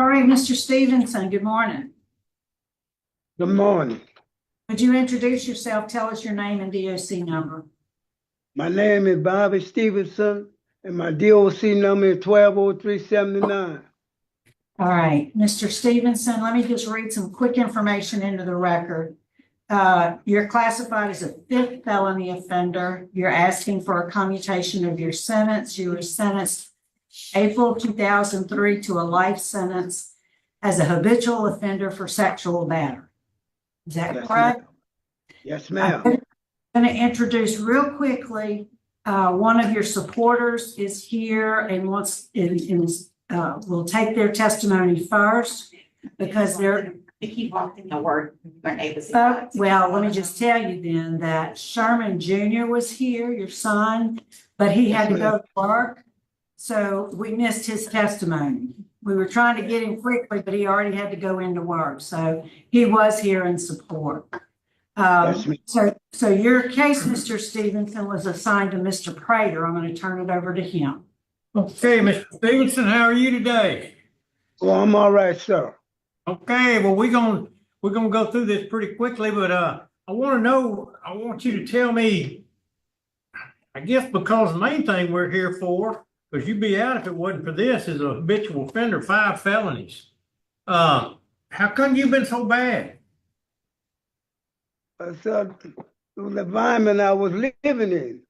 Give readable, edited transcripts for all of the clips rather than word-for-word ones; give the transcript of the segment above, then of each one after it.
All right, Mr. Stevenson, good morning. Good morning. Would you introduce yourself? Tell us your name and DOC number. My name is Bobby Stevenson, and my DOC number is 120379. All right, Mr. Stevenson, let me just read some quick information into the record. You're classified as a fifth felony offender. You're asking for a commutation of your sentence. You were sentenced April 2003 to a life sentence as a habitual offender for sexual battery. Is that Yes, correct? ma'am. Yes, ma'am. I'm going to introduce real quickly. One of your supporters is here and will take their testimony first because they're. If you walked in the word, you weren't able to. Well, let me just tell you then that Sherman Jr. was here, your son, but he had to go to work. So we missed his testimony. We were trying to get him quickly, but he already had to go into work. So he was here in support. Yes, ma'am. So your case, Mr. Stevenson, was assigned to Mr. Prater. I'm going to turn it over to him. Okay, Mr. Stevenson, how are you today? Well, I'm all right, sir. Okay, well, we're gonna go through this pretty quickly, but I want you to tell me, I guess because the main thing we're here for, because you'd be out if it wasn't for this, is a habitual offender, 5 felonies. How come you've been so bad? So, the environment I was living in,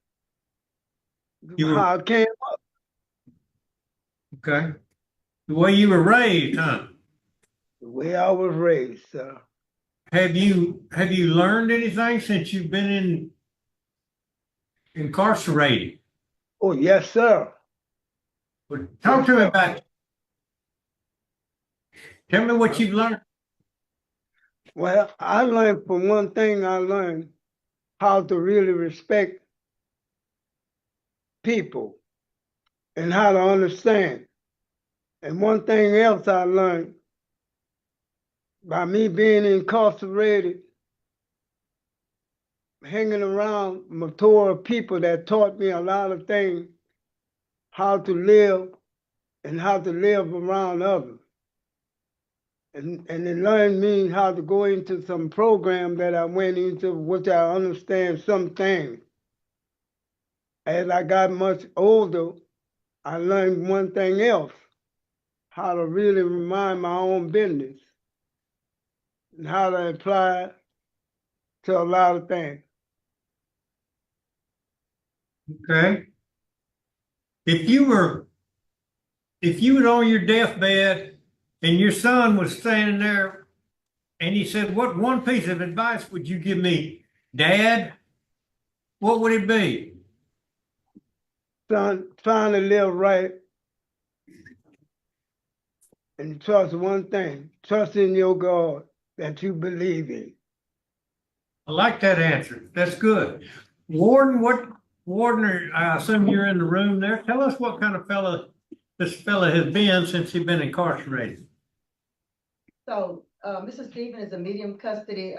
how I came up. Okay. The way you were raised, huh? The way I was raised, sir. Have you learned anything since you've been incarcerated? Oh, yes, sir. Well, talk to me about it. Tell me what you've learned. Well, I learned, for one thing, I learned how to really respect people and how to understand. And one thing else I learned, by me being incarcerated, hanging around mature people that taught me a lot of things, how to live and how to live around others. And it learned me how to go into some program that I went into, which I understand some things. As I got much older, I learned one thing else, how to really mind my own business and how to apply it to a lot of things. Okay. If you were on your deathbed and your son was standing there and he said, "What one piece of advice would you give me, Dad?" What would it be? Son, trying to live right and trust one thing, trust in your God that you believe in. I like that answer. That's good. Warden, I assume you're in the room there. Tell us what kind of this fella has been since he's been incarcerated. So, Mr. Stephen is a medium custody,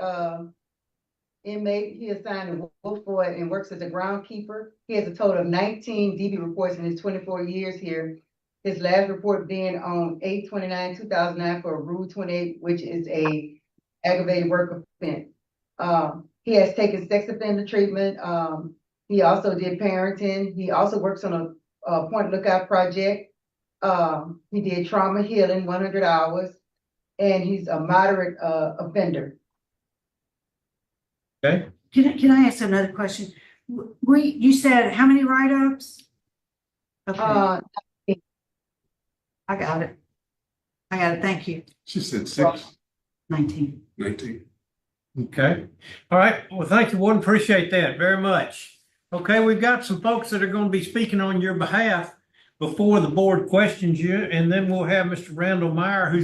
inmate. He is assigned to Wolford and works as a groundkeeper. He has a total of 19 DB reports in his 24 years here. His last report being on 8/29/2009 for Rule 28, which is a aggravated work offense. He has taken sex offender treatment. He also did parenting. He also works on a Point Lookout project. He did trauma healing, 100 hours, and he's a moderate offender. Okay. Can I ask another question? You said how many write-ups? Okay, I got it. Thank you. She said 6, 19. 19. Okay. All right. Well, thank you, Warden. Appreciate that very much. Okay, we've got some folks that are going to be speaking on your behalf before the board questions you, and then we'll have Mr. Randall Meyer,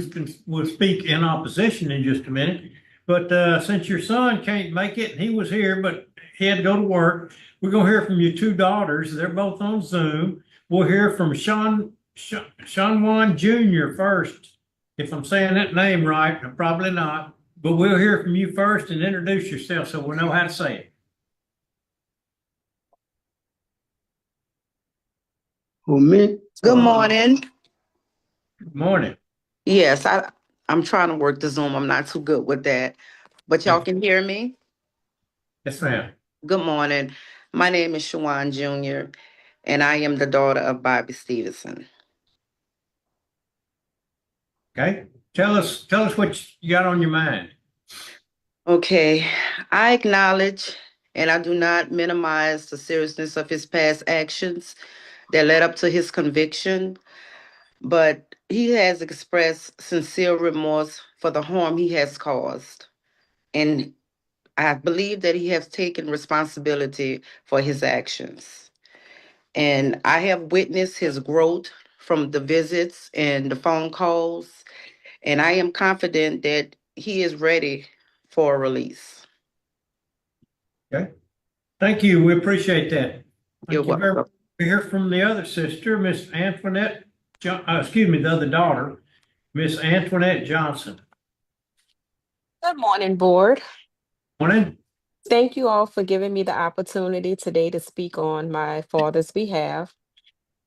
will speak in opposition in just a minute. But since your son can't make it, he was here, but he had to go to work. We're going to hear from your 2 daughters. They're both on Zoom. We'll hear from Sean Juan Jr. first. If I'm saying that name right, I'm probably not. But we'll hear from you first and introduce yourself so we'll know how to say it. For me, Good morning. Good morning. Yes, I'm trying to work the Zoom. I'm not too good with that. But y'all can hear me? Yes, ma'am. Good morning. My name is Shawan Jr., and I am the daughter of Bobby Stevenson. Okay. Tell us what you got on your mind. Okay, I acknowledge and I do not minimize the seriousness of his past actions that led up to his conviction, but he has expressed sincere remorse for the harm he has caused. And I believe that he has taken responsibility for his actions. And I have witnessed his growth from the visits and the phone calls, and I am confident that he is ready for a release. Okay. Thank you. We appreciate that. You're Thank you very much. welcome. We hear from the other sister, Miss Antoinette, the other daughter, Miss Antoinette Johnson. Good morning, board. Morning. Thank you all for giving me the opportunity today to speak on my father's behalf.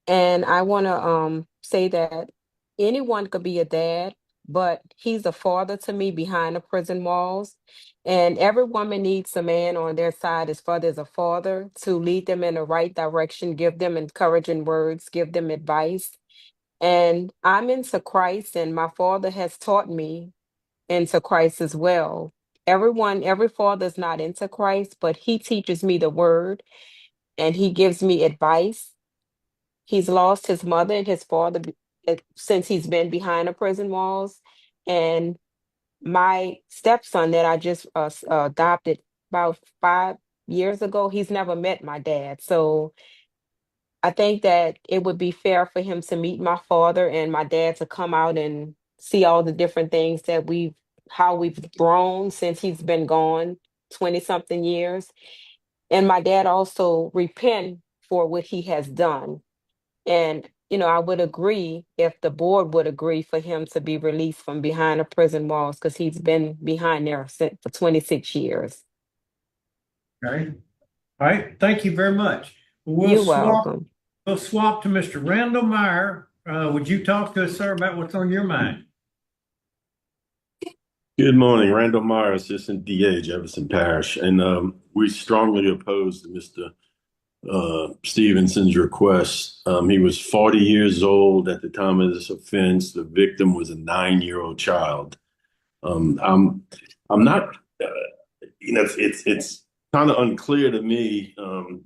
And I want to say that anyone could be a dad, but he's a father to me behind the prison walls. And every woman needs a man on their side as far as a father to lead them in the right direction, give them encouraging words, give them advice. And I'm into Christ, and my father has taught me into Christ as well. Every father is not into Christ, but he teaches me the word and he gives me advice. He's lost his mother and his father since he's been behind the prison walls. And my stepson that I just adopted about 5 years ago, he's never met my dad. So I think that it would be fair for him to meet my father and my dad to come out and see all the different things that how we've grown since he's been gone 20 something years. And my dad also repent for what he has done. And, I would agree if the board would agree for him to be released from behind the prison walls because he's been behind there for 26 years. Okay. All right. Thank you very much. You're welcome. We'll swap to Mr. Randall Meyer. Would you talk to us, sir, about what's on your mind? Good morning, Randall Meyer, Assistant DA, Jefferson Parish. And we strongly oppose Mr. Stevenson's request. He was 40 years old at the time of this offense. The victim was a 9-year-old child. I'm not, it's kind of unclear to me,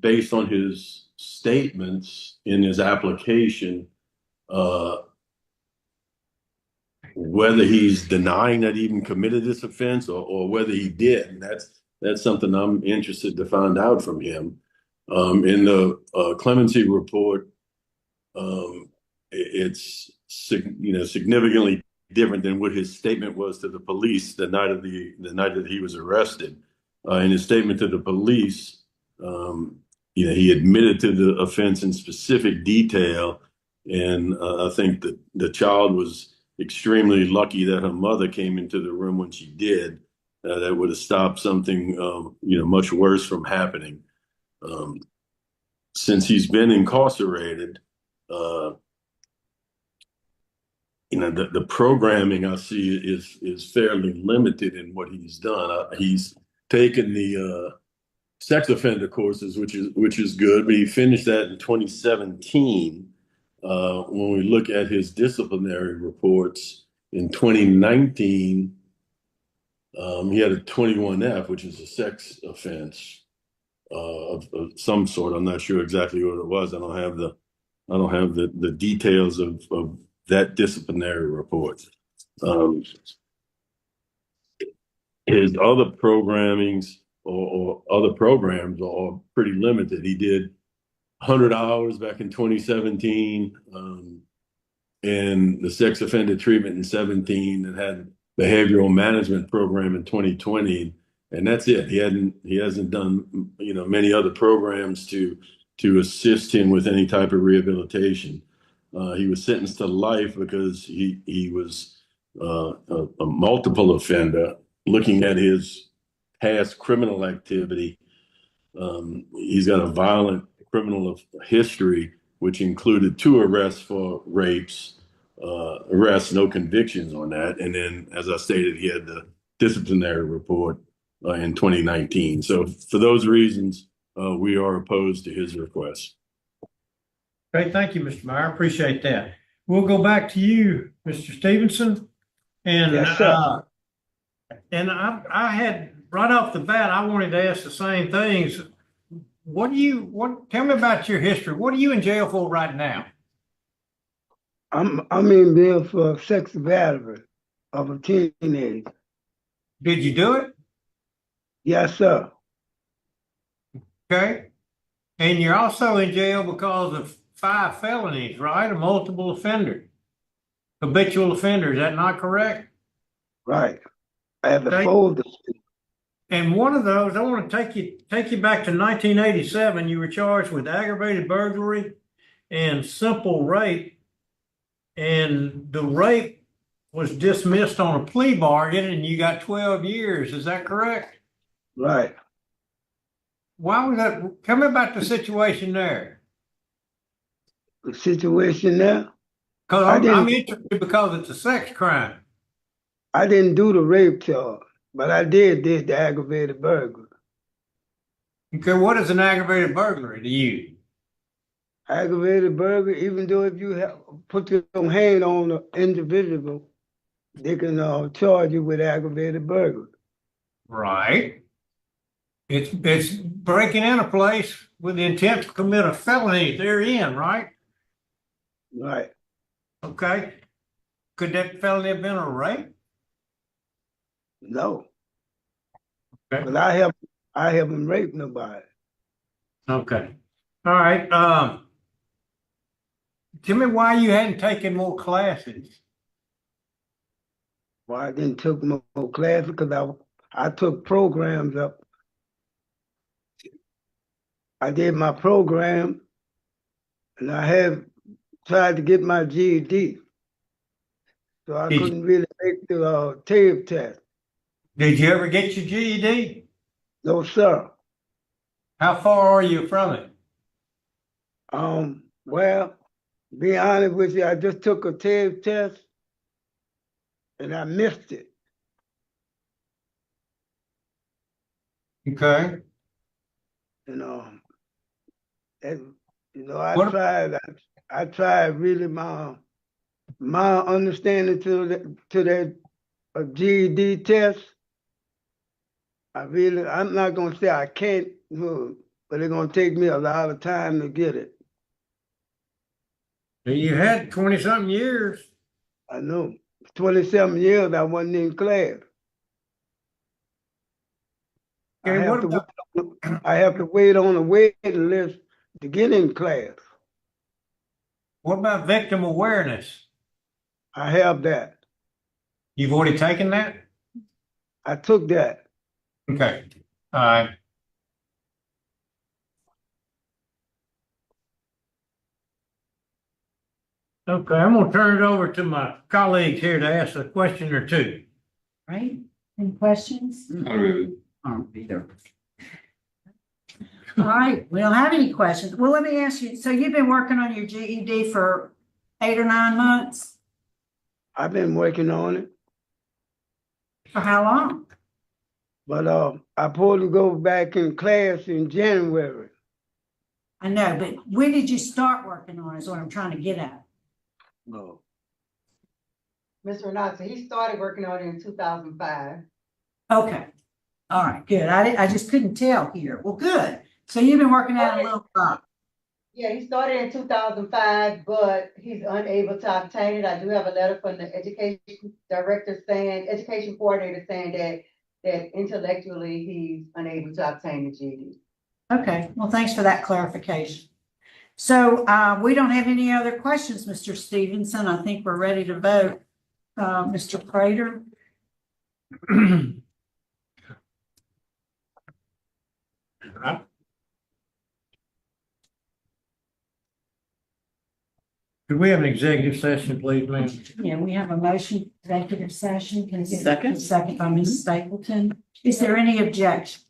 based on his statements in his application, whether he's denying that he even committed this offense or whether he did. And that's something I'm interested to find out from him. In the clemency report, it's significantly different than what his statement was to the police the night that he was arrested. In his statement to the police, he admitted to the offense in specific detail, and I think that the child was extremely lucky that her mother came into the room when she did. That would have stopped something, much worse from happening. Since he's been incarcerated, the programming I see is fairly limited in what he's done. He's taken the sex offender courses, which is good, but he finished that in 2017. When we look at his disciplinary reports in 2019, he had a 21F, which is a sex offense of some sort. I'm not sure exactly what it was. I don't have the details of that disciplinary report. His other programmings or other programs are pretty limited. He did 100 hours back in 2017, and the sex offender treatment in 17, and had behavioral management program in 2020, and that's it. He hasn't done many other programs to assist him with any type of rehabilitation. He was sentenced to life because he was a multiple offender. Looking at his past criminal activity, he's got a violent criminal history, which included 2 arrests for rapes, arrests, no convictions on that. And then, as I stated, he had the disciplinary report in 2019. So for those reasons, we are opposed to his request. Okay, thank you, Mr. Meyer. Appreciate that. We'll go back to you, Mr. Stevenson. And, Yes, sir. and I had, right off the bat, I wanted to ask the same things. Tell me about your history. What are you in jail for right now? I'm in jail for sex battery of a teenager. Did you do it? Yes, sir. Okay. And you're also in jail because of 5 felonies, right? A multiple offender, habitual offender. Is that not correct? Right. I have the Okay. folder. And one of those, I want to take you back to 1987. You were charged with aggravated burglary and simple rape. And the rape was dismissed on a plea bargain and you got 12 years. Is that correct? Right. Why was that? Tell me about the situation there. The situation there, Because I didn't- I'm interested because it's a sex crime. I didn't do the rape charge, but I did the aggravated burglary. Okay, what is an aggravated burglary to you? Aggravated burglary, even though if you have put your hand on an individual, they can charge you with aggravated burglary. Right. It's breaking in a place with the intent to commit a felony therein, right? Right. Okay. Could that felony have been a rape? No. Okay. But I haven't raped nobody. Okay. All right. Tell me why you hadn't taken more classes. Well, I didn't took more classes because I took programs up. I did my program and I have tried to get my GED. So I Did you- couldn't really make the TABE test. Did you ever get your GED? No, sir. How far are you from it? Well, be honest with you, I just took a TABE test and I missed it. Okay. And What- I tried really my understanding to that GED test. I'm not gonna say I can't do it, but it's gonna take me a lot of time to get it. You had 20-something years. I know. 27 years I wasn't in class. Okay, I have to wait on the waiting list to get in class. What about victim awareness? I have that. You've already taken that? I took that. Okay. All right. Okay, I'm gonna turn it over to my colleagues here to ask a question or two. Right? Any questions? Either. All right, we don't have any questions. Well, let me ask you, so you've been working on your GED for 8 or 9 months? I've been working on it, For how long? but I'm supposed to go back in class in January. I know, but when did you start working on it is what I'm trying to get at. No. Mr. Renata, he started working on it in 2005. Okay. All right, good. I just couldn't tell here. Well, good. So you've been working at it a little while. Yeah, he started in 2005, but he's unable to obtain it. I do have a letter from the education director saying, education coordinator saying that intellectually he's unable to obtain the GED. Okay, well, thanks for that clarification. So we don't have any other questions, Mr. Stevenson. I think we're ready to vote. Mr. Prater? Could we have an executive session, please, ma'am? Yeah, we have a motion, executive session. Can I get Second. a second by Ms. Stapleton? Is there any objection?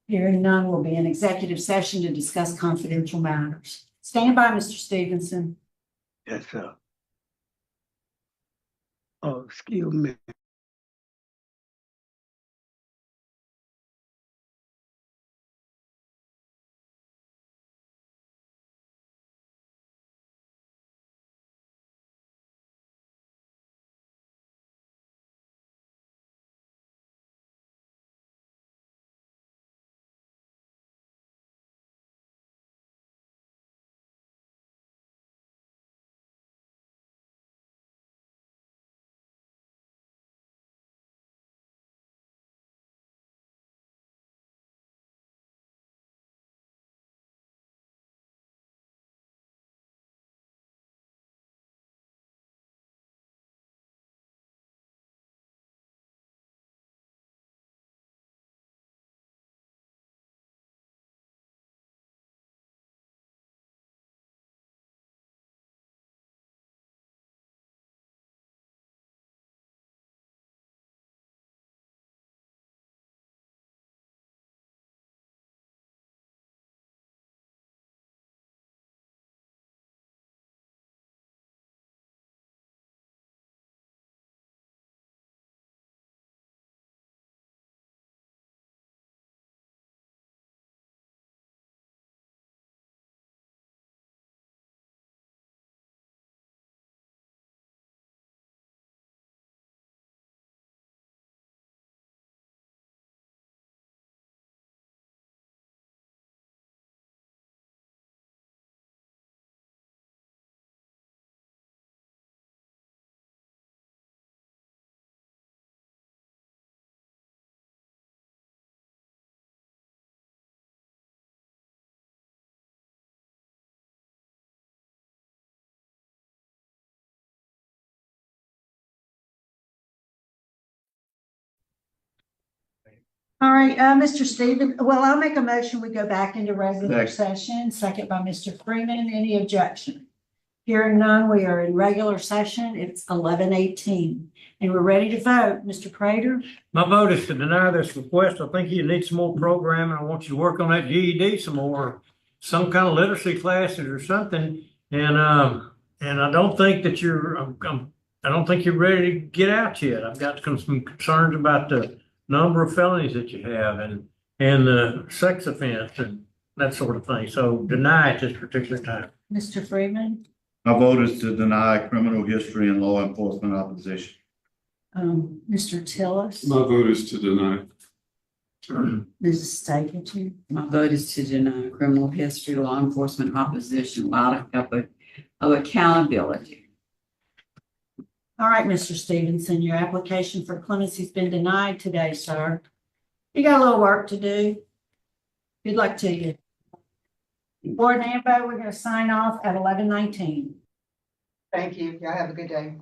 Hearing none, will be an executive session to discuss confidential matters. Stand by, Mr. Stevenson. Yes, sir. Oh, excuse me. All right, Mr. Stephen, well, I'll make a motion. We go back into regular session, second by Mr. Freeman. Any objection? Hearing none, we are in regular session. It's 11:18 and we're ready to vote. Mr. Prater? My vote is to deny this request. I think you need some more programming. I want you to work on that GED some more, some kind of literacy classes or something. And I don't think that I don't think you're ready to get out yet. I've got some concerns about the number of felonies that you have and the sex offense and that sort of thing. So deny at this particular time. Mr. Freeman? My vote is to deny criminal history and law enforcement opposition. Mr. Tillis? My vote is to deny. Mrs. Stapleton? My vote is to deny criminal history, law enforcement opposition, modicum of accountability. All right, Mr. Stevenson, your application for clemency's been denied today, sir. You got a little work to do. Good luck to you. Board and Ambo, we're gonna sign off at 11:19. Thank you. Y'all have a good day.